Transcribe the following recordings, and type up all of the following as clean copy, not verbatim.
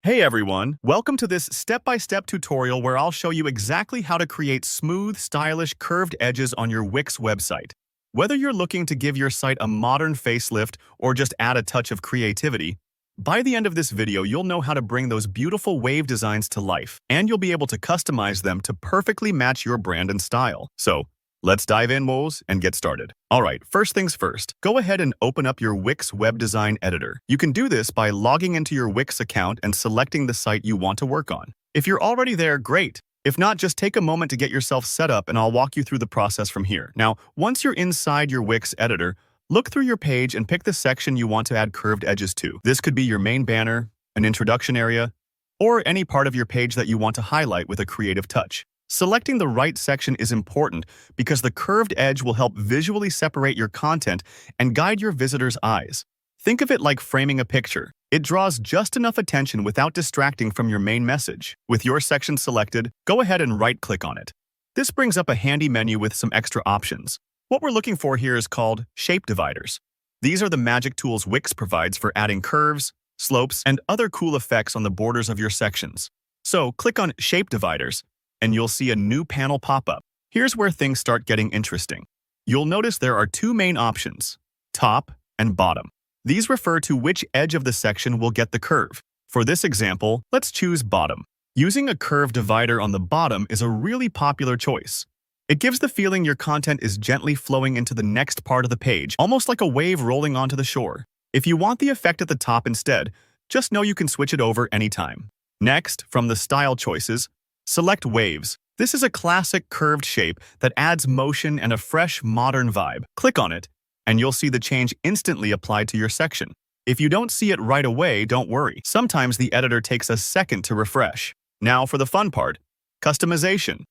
Hey everyone, welcome to this step-by-step tutorial where I'll show you exactly how to create smooth, stylish, curved edges on your Wix website. Whether you're looking to give your site a modern facelift or just add a touch of creativity, by the end of this video you'll know how to bring those beautiful wave designs to life, and you'll be able to customize them to perfectly match your brand and style. So, let's dive in, Moles, and get started. Alright, first things first, go ahead and open up your Wix web design editor. You can do this by logging into your Wix account and selecting the site you want to work on. If you're already there, great. If not, just take a moment to get yourself set up and I'll walk you through the process from here. Now, once you're inside your Wix editor, look through your page and pick the section you want to add curved edges to. This could be your main banner, an introduction area, or any part of your page that you want to highlight with a creative touch. Selecting the right section is important because the curved edge will help visually separate your content and guide your visitors' eyes. Think of it like framing a picture. It draws just enough attention without distracting from your main message. With your section selected, go ahead and right-click on it. This brings up a handy menu with some extra options. What we're looking for here is called shape dividers. These are the magic tools Wix provides for adding curves, slopes, and other cool effects on the borders of your sections. So, click on Shape Dividers, and you'll see a new panel pop up. Here's where things start getting interesting. You'll notice there are two main options, top and bottom. These refer to which edge of the section will get the curve. For this example, let's choose bottom. Using a curve divider on the bottom is a really popular choice. It gives the feeling your content is gently flowing into the next part of the page, almost like a wave rolling onto the shore. If you want the effect at the top instead, just know you can switch it over anytime. Next, from the style choices, select Waves. This is a classic curved shape that adds motion and a fresh, modern vibe. Click on it, and you'll see the change instantly applied to your section. If you don't see it right away, don't worry. Sometimes the editor takes a second to refresh. Now for the fun part, customization.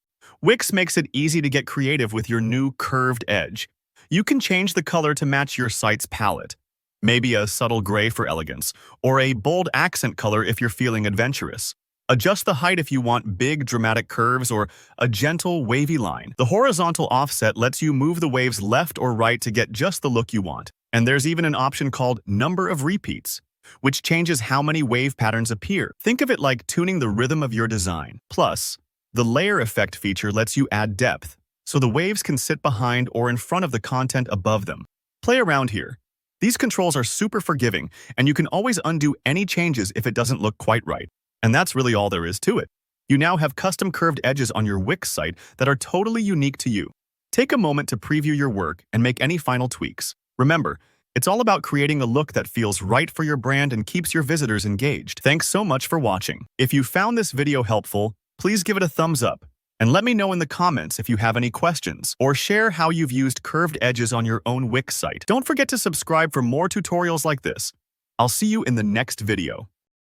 Wix makes it easy to get creative with your new curved edge. You can change the color to match your site's palette. Maybe a subtle gray for elegance, or a bold accent color if you're feeling adventurous. Adjust the height if you want big, dramatic curves or a gentle, wavy line. The horizontal offset lets you move the waves left or right to get just the look you want. And there's even an option called Number of Repeats, which changes how many wave patterns appear. Think of it like tuning the rhythm of your design. Plus, the Layer Effect feature lets you add depth, so the waves can sit behind or in front of the content above them. Play around here. These controls are super forgiving, and you can always undo any changes if it doesn't look quite right. And that's really all there is to it. You now have custom curved edges on your Wix site that are totally unique to you. Take a moment to preview your work and make any final tweaks. Remember, it's all about creating a look that feels right for your brand and keeps your visitors engaged. Thanks so much for watching. If you found this video helpful, please give it a thumbs up and let me know in the comments if you have any questions or share how you've used curved edges on your own Wix site. Don't forget to subscribe for more tutorials like this. I'll see you in the next video.